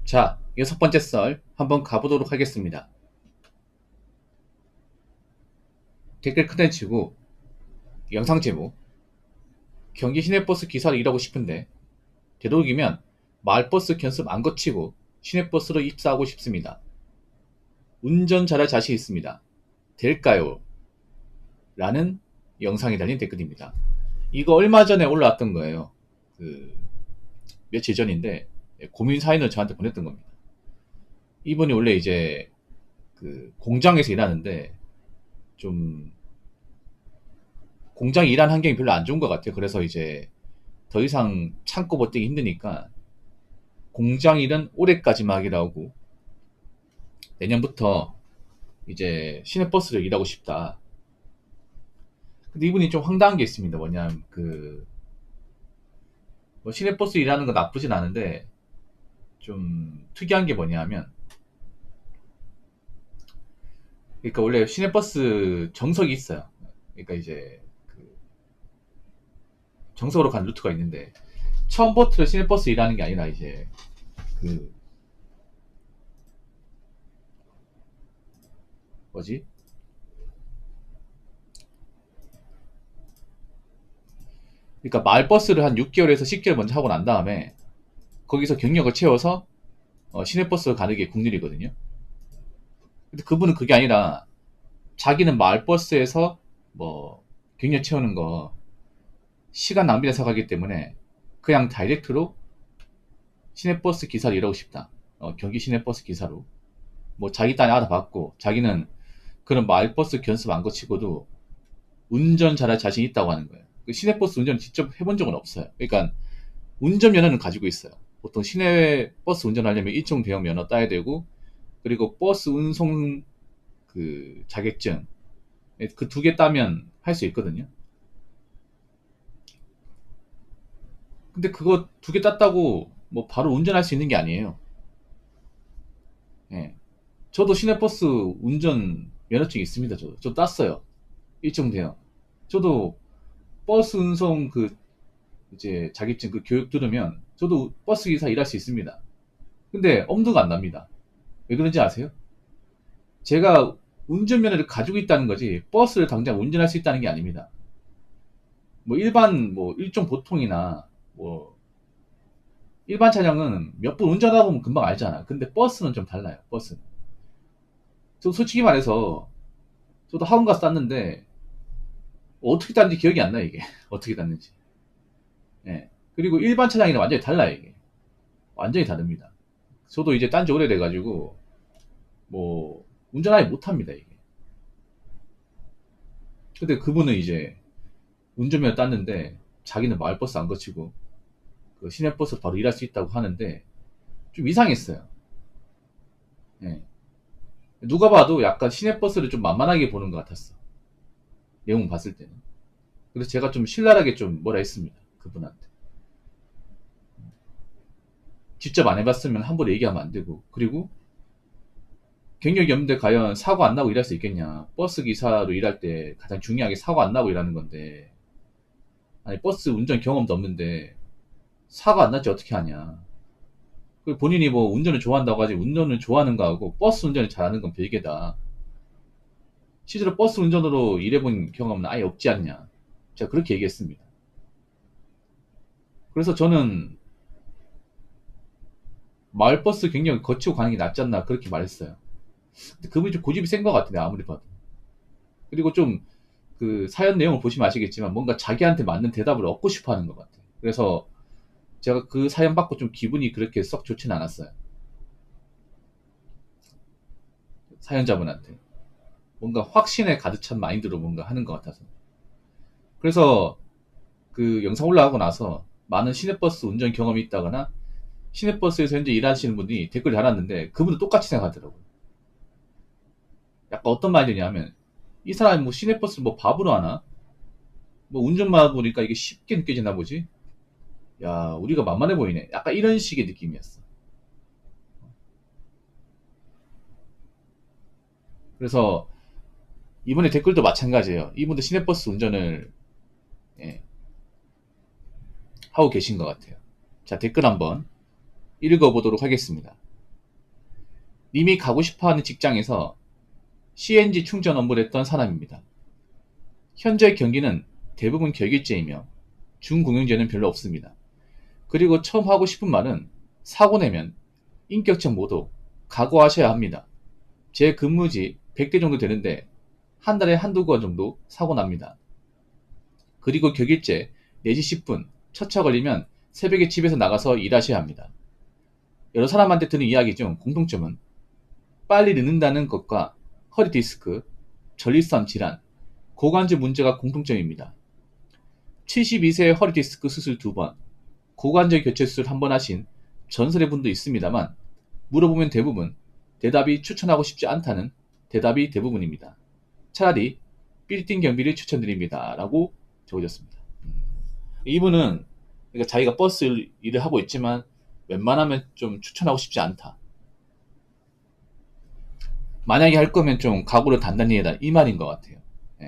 자, 6번째 썰 한번 가보도록 하겠습니다. 댓글 컨텐츠고 영상 제목 경기 시내버스 기사로 일하고 싶은데 되도록이면 마을버스 견습 안 거치고 시내버스로 입사하고 싶습니다. 운전 잘할 자신 있습니다. 될까요? 라는 영상이 달린 댓글입니다. 이거 얼마 전에 올라왔던 거예요. 며칠 전인데 고민 사연을 저한테 보냈던 겁니다. 이분이 원래 이제 공장에서 일하는데 좀 공장 일하는 환경이 별로 안 좋은 것 같아요. 그래서 이제 더 이상 참고 버티기 힘드니까 공장 일은 올해까지만 하기로 하고 내년부터 이제 시내버스를 일하고 싶다. 근데 이분이 좀 황당한 게 있습니다. 뭐냐면 뭐 시내버스 일하는 건 나쁘진 않은데 좀 특이한 게 뭐냐면, 그러니까 원래 시내버스 정석이 있어요. 그러니까 이제 정석으로 간 루트가 있는데 처음부터 시내버스 일하는 게 아니라 이제 그 뭐지? 그러니까 마을버스를 한 6개월에서 10개월 먼저 하고 난 다음에 거기서 경력을 채워서 시내버스 가는 게 국룰이거든요. 근데 그분은 그게 아니라 자기는 마을버스에서 뭐 경력 채우는 거 시간 낭비를 생각하기 때문에 그냥 다이렉트로 시내버스 기사로 일하고 싶다. 경기 시내버스 기사로. 뭐 자기 딴에 알아봤고 자기는 그런 마을버스 견습 안 거치고도 운전 잘할 자신 있다고 하는 거예요. 시내버스 운전을 직접 해본 적은 없어요. 그러니까 운전면허는 가지고 있어요. 보통 시내버스 운전하려면 일종 대형 면허 따야 되고, 그리고 버스 운송 자격증 그 두 개 따면 할 수 있거든요. 근데 그거 두 개 땄다고 뭐 바로 운전할 수 있는 게 아니에요. 예. 저도 시내버스 운전 면허증 있습니다. 저 땄어요. 일종 대형. 저도 버스 운송 이제 자격증 교육 들으면 저도 버스 기사 일할 수 있습니다. 근데 엄두가 안 납니다. 왜 그런지 아세요? 제가 운전면허를 가지고 있다는 거지 버스를 당장 운전할 수 있다는 게 아닙니다. 뭐 일반 뭐 일종 보통이나 뭐 일반 차량은 몇 분 운전하다 보면 금방 알잖아. 근데 버스는 좀 달라요. 버스는. 저 솔직히 말해서 저도 학원 가서 땄는데 어떻게 땄는지 기억이 안 나요, 이게. 어떻게 땄는지. 예. 그리고 일반 차량이랑 완전히 달라요, 이게. 완전히 다릅니다. 저도 이제 딴 지 오래돼가지고 뭐 운전 아예 못합니다, 이게. 근데 그분은 이제 운전면허 땄는데 자기는 마을버스 안 거치고 시내버스 바로 일할 수 있다고 하는데 좀 이상했어요. 예. 누가 봐도 약간 시내버스를 좀 만만하게 보는 것 같았어. 내용 봤을 때는. 그래서 제가 좀 신랄하게 좀 뭐라 했습니다. 그분한테. 직접 안 해봤으면 함부로 얘기하면 안 되고. 그리고 경력이 없는데 과연 사고 안 나고 일할 수 있겠냐. 버스 기사로 일할 때 가장 중요하게 사고 안 나고 일하는 건데, 아니 버스 운전 경험도 없는데 사고 안 났지 어떻게 하냐. 그리고 본인이 뭐 운전을 좋아한다고 하지 운전을 좋아하는 거하고 버스 운전을 잘하는 건 별개다. 실제로 버스 운전으로 일해본 경험은 아예 없지 않냐. 제가 그렇게 얘기했습니다. 그래서 저는 마을버스 경력을 거치고 가는 게 낫지 않나 그렇게 말했어요. 근데 그분이 좀 고집이 센 것 같은데 아무리 봐도. 그리고 좀 사연 내용을 보시면 아시겠지만 뭔가 자기한테 맞는 대답을 얻고 싶어 하는 것 같아요. 그래서 제가 그 사연 받고 좀 기분이 그렇게 썩 좋진 않았어요. 사연자분한테. 뭔가 확신에 가득 찬 마인드로 뭔가 하는 것 같아서. 그래서 영상 올라가고 나서 많은 시내버스 운전 경험이 있다거나 시내버스에서 현재 일하시는 분이 댓글 달았는데 그분도 똑같이 생각하더라고요. 약간 어떤 마인드냐면 이 사람이 뭐 시내버스를 뭐 밥으로 하나? 뭐 운전만 하다 보니까 이게 쉽게 느껴지나 보지? 야, 우리가 만만해 보이네. 약간 이런 식의 느낌이었어. 그래서 이번에 댓글도 마찬가지예요. 이분도 시내버스 운전을 예, 하고 계신 것 같아요. 자, 댓글 한번 읽어보도록 하겠습니다. 님이 가고 싶어하는 직장에서 CNG 충전 업무를 했던 사람입니다. 현재 경기는 대부분 격일제이며 중공영제는 별로 없습니다. 그리고 처음 하고 싶은 말은 사고 내면 인격적 모두 각오하셔야 합니다. 제 근무지 100대 정도 되는데 한 달에 한두 건 정도 사고 납니다. 그리고 격일제 4시 10분 첫 차 걸리면 새벽에 집에서 나가서 일하셔야 합니다. 여러 사람한테 들은 이야기 중 공통점은 빨리 늦는다는 것과 허리 디스크, 전립선 질환, 고관절 문제가 공통점입니다. 72세 허리 디스크 수술 2번, 고관절 교체 수술 1번 하신 전설의 분도 있습니다만 물어보면 대부분 대답이 추천하고 싶지 않다는 대답이 대부분입니다. 차라리 빌딩 경비를 추천드립니다. 라고 적어졌습니다. 이분은 그러니까 자기가 버스 일을 하고 있지만 웬만하면 좀 추천하고 싶지 않다. 만약에 할 거면 좀 각오를 단단히 해라 이 말인 것 같아요.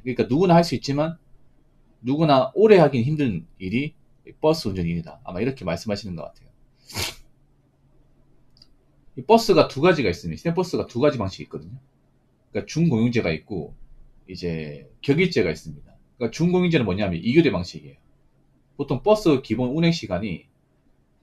그러니까 누구나 할 수 있지만 누구나 오래 하긴 힘든 일이 버스 운전인이다. 아마 이렇게 말씀하시는 것 같아요. 이 버스가 두 가지가 있습니다. 시내버스가 두 가지 방식이 있거든요. 그러니까 중공영제가 있고 이제 격일제가 있습니다. 그러니까 중공영제는 뭐냐면 2교대 방식이에요. 보통 버스 기본 운행 시간이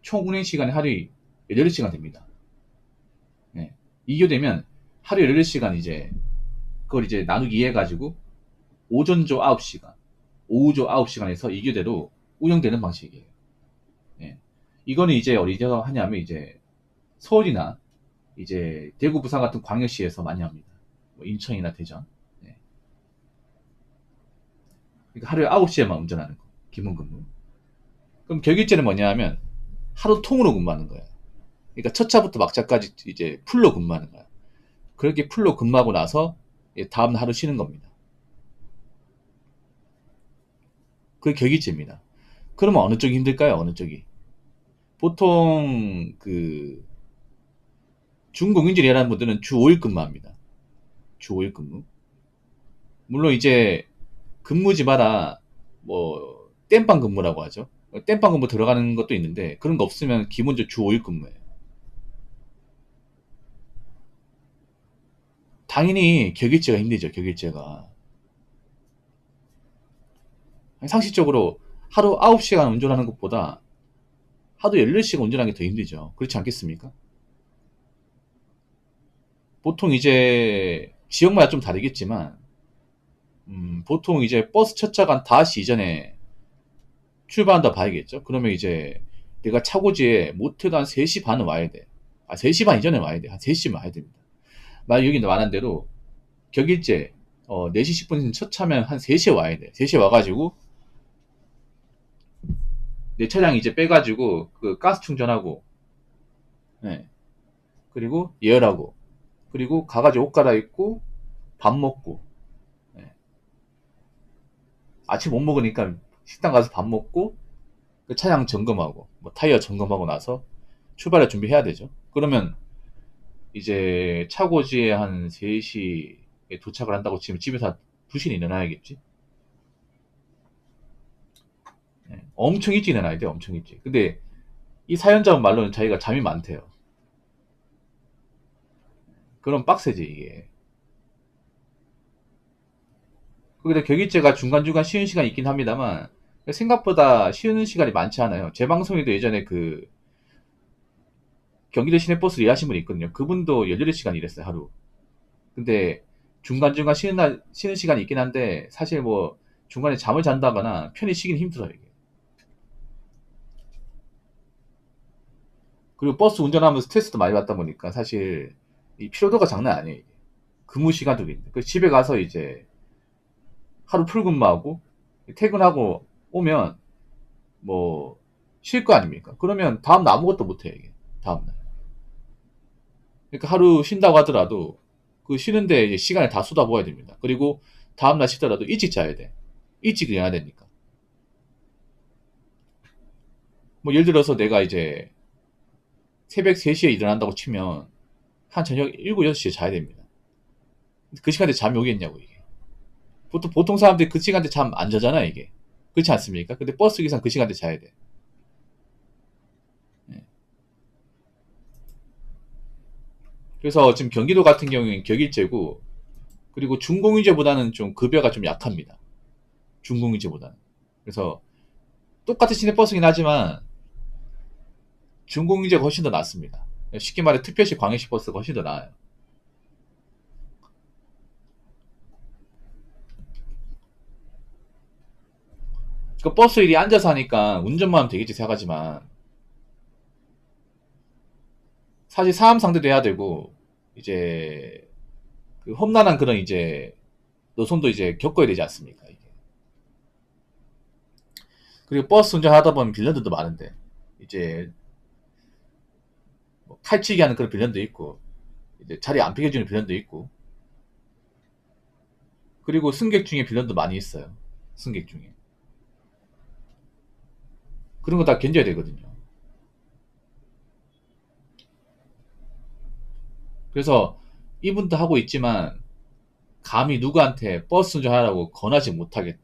총 운행 시간이 하루에 18시간 됩니다. 2교대면 하루에 18시간 이제 그걸 이제 나누기 해가지고 오전조 9시간, 오후조 9시간에서 2교대로 운영되는 방식이에요. 이거는 이제 어디서 하냐면 이제 서울이나 이제 대구, 부산 같은 광역시에서 많이 합니다. 뭐 인천이나 대전. 그러니까 하루에 9시에만 운전하는 거. 기본 근무. 그럼 격일제는 뭐냐 하면 하루 통으로 근무하는 거예요. 그러니까 첫 차부터 막차까지 이제 풀로 근무하는 거예요. 그렇게 풀로 근무하고 나서 다음 하루 쉬는 겁니다. 그게 격일제입니다. 그러면 어느 쪽이 힘들까요? 어느 쪽이? 보통 그 중공인질 일하는 분들은 주 5일 근무합니다. 주 5일 근무. 물론 이제 근무지마다 뭐 땜빵 근무라고 하죠. 땜빵 근무 들어가는 것도 있는데 그런 거 없으면 기본적으로 주 5일 근무예요. 당연히 격일제가 힘들죠. 격일제가. 상식적으로 하루 9시간 운전하는 것보다 하루 14시간 운전하는 게 더 힘들죠. 그렇지 않겠습니까? 보통 이제 지역마다 좀 다르겠지만 보통 이제 버스 첫 차가 5시 이전에 출발한다 봐야겠죠. 그러면 이제 내가 차고지에 못해도 한 3시 반은 와야 돼. 3시 반 이전에 와야 돼. 한 3시면 와야 됩니다. 만약 여기 말한 대로 격일제 4시 10분 첫 차면 한 3시에 와야 돼. 3시에 와가지고 내 차량 이제 빼가지고 그 가스 충전하고 그리고 예열하고 그리고 가가지고 옷 갈아입고 밥 먹고 아침 못 먹으니까 식당 가서 밥 먹고 그 차량 점검하고 뭐 타이어 점검하고 나서 출발할 준비해야 되죠. 그러면 이제 차고지에 한 3시에 도착을 한다고 치면 집에서 2시는 일어나야겠지. 엄청 일찍 일어나야 돼. 엄청 일찍. 근데 이 사연자분 말로는 자기가 잠이 많대요. 그럼 빡세지 이게. 거기다 격일제가 중간중간 쉬는 시간이 있긴 합니다만 생각보다 쉬는 시간이 많지 않아요. 제 방송에도 예전에 그 경기도 시내버스 일하신 분이 있거든요. 그분도 18시간 일했어요, 하루. 근데 중간중간 쉬는 시간이 있긴 한데 사실 뭐 중간에 잠을 잔다거나 편히 쉬긴 힘들어요, 이게. 그리고 버스 운전하면서 스트레스도 많이 받다 보니까 사실 이 피로도가 장난 아니에요, 이게. 근무 시간도 있는데. 그 집에 가서 이제 하루 풀 근무하고 퇴근하고 오면 뭐 쉴 거 아닙니까? 그러면 다음날 아무것도 못해요, 이게. 다음날. 그러니까 하루 쉰다고 하더라도 그 쉬는데 이제 시간을 다 쏟아부어야 됩니다. 그리고 다음날 쉬더라도 일찍 자야 돼. 일찍 일어나야 되니까. 뭐 예를 들어서 내가 이제 새벽 3시에 일어난다고 치면 한 저녁 7, 6시에 자야 됩니다. 그 시간대 잠이 오겠냐고 이게. 보통 사람들이 그 시간대 잠 안 자잖아 이게. 그렇지 않습니까? 근데 버스 기사는 그 시간대 자야 돼. 예. 그래서 지금 경기도 같은 경우에는 격일제고, 그리고 준공휴제보다는 좀 급여가 좀 약합니다. 준공휴제보다는. 그래서 똑같은 시내버스긴 하지만 준공휴제가 훨씬 더 낫습니다. 쉽게 말해 특별시 광역시 버스가 훨씬 더 나아요. 그 버스 일이 앉아서 하니까 운전만 하면 되겠지 생각하지만, 사실 사람 상대도 해야 되고, 이제 그 험난한 그런 이제 노선도 이제 겪어야 되지 않습니까? 이게. 그리고 버스 운전하다 보면 빌런들도 많은데, 이제 뭐 칼치기 하는 그런 빌런도 있고, 이제 자리 안 비켜주는 빌런도 있고, 그리고 승객 중에 빌런도 많이 있어요. 승객 중에. 그런 거 다 견뎌야 되거든요. 그래서 이분도 하고 있지만 감히 누구한테 버스 운전하라고 권하지 못하겠다.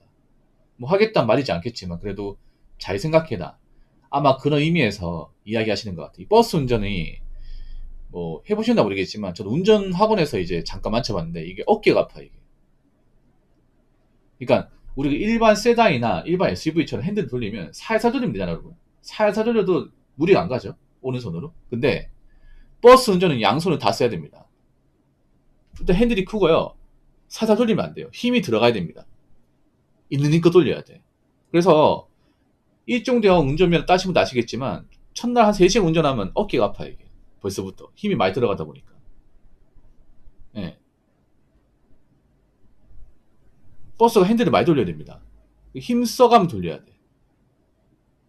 뭐 하겠다는 말이지 않겠지만 그래도 잘 생각해라. 아마 그런 의미에서 이야기하시는 것 같아요. 이 버스 운전이 뭐 해보셨나 모르겠지만 저도 운전 학원에서 이제 잠깐 만져봤는데 이게 어깨가 아파 이게. 그러니까 우리가 일반 세단이나 일반 SUV처럼 핸들 돌리면 살살 돌리면 되잖아요, 여러분. 살살 돌려도 무리가 안 가죠. 오른손으로. 근데 버스 운전은 양손을 다 써야 됩니다. 일단 핸들이 크고요. 살살 돌리면 안 돼요. 힘이 들어가야 됩니다. 있는 힘껏 돌려야 돼. 그래서 일종 대형 운전면허 따시면 아시겠지만 첫날 한 3시간 운전하면 어깨가 아파요 이게. 벌써부터 힘이 많이 들어가다 보니까. 예. 버스가 핸들을 많이 돌려야 됩니다. 힘 써가면 돌려야 돼.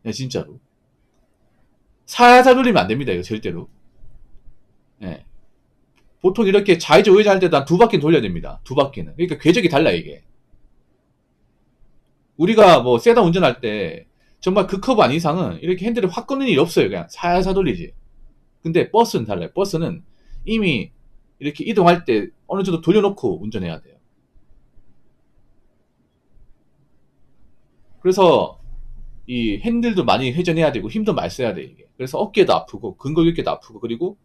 예, 진짜로. 살살 돌리면 안 됩니다 이거 절대로. 예. 보통 이렇게 좌회전 우회전 할 때도 한 2바퀴는 돌려야 됩니다. 2바퀴는. 그러니까 궤적이 달라 이게. 우리가 뭐 세단 운전할 때 정말 그 커브 아닌 이상은 이렇게 핸들을 확 끄는 일이 없어요. 그냥 살살 돌리지. 근데 버스는 달라요. 버스는 이미 이렇게 이동할 때 어느 정도 돌려놓고 운전해야 돼요. 그래서 이 핸들도 많이 회전해야 되고 힘도 많이 써야 돼 이게. 그래서 어깨도 아프고 근골격계도 아프고 그리고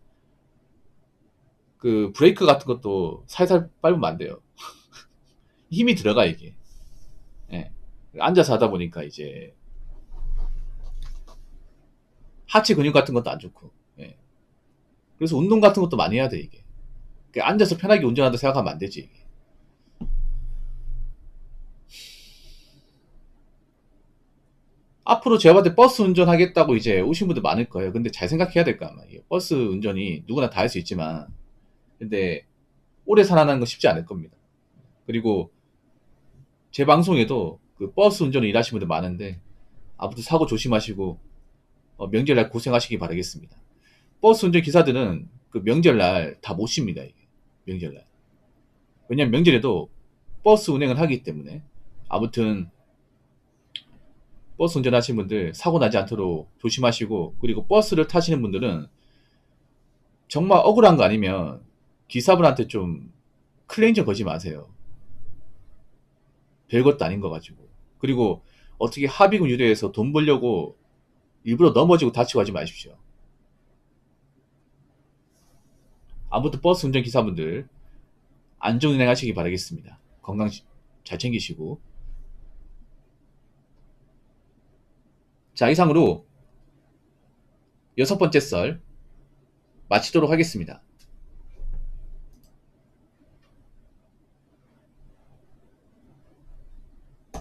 그 브레이크 같은 것도 살살 밟으면 안 돼요. 힘이 들어가 이게. 예. 앉아서 하다 보니까 이제 하체 근육 같은 것도 안 좋고. 예. 그래서 운동 같은 것도 많이 해야 돼 이게. 그러니까 앉아서 편하게 운전한다 생각하면 안 되지 이게. 앞으로 제가 봤을 때 버스 운전하겠다고 이제 오신 분들 많을 거예요. 근데 잘 생각해야 될 거 아마. 버스 운전이 누구나 다 할 수 있지만, 근데 오래 살아나는 건 쉽지 않을 겁니다. 그리고 제 방송에도 그 버스 운전을 일하시는 분들 많은데, 아무튼 사고 조심하시고, 명절날 고생하시기 바라겠습니다. 버스 운전 기사들은 그 명절날 다 못 쉽니다, 이게. 명절날. 왜냐면 명절에도 버스 운행을 하기 때문에. 아무튼, 버스 운전하시는 분들 사고 나지 않도록 조심하시고, 그리고 버스를 타시는 분들은 정말 억울한 거 아니면 기사분한테 좀 클레임 좀 걸지 마세요. 별것도 아닌 거 가지고. 그리고 어떻게 합의금 유도해서 돈 벌려고 일부러 넘어지고 다치고 하지 마십시오. 아무튼 버스 운전 기사분들 안전운행 하시기 바라겠습니다. 건강 잘 챙기시고. 자, 이상으로 6번째 썰 마치도록 하겠습니다.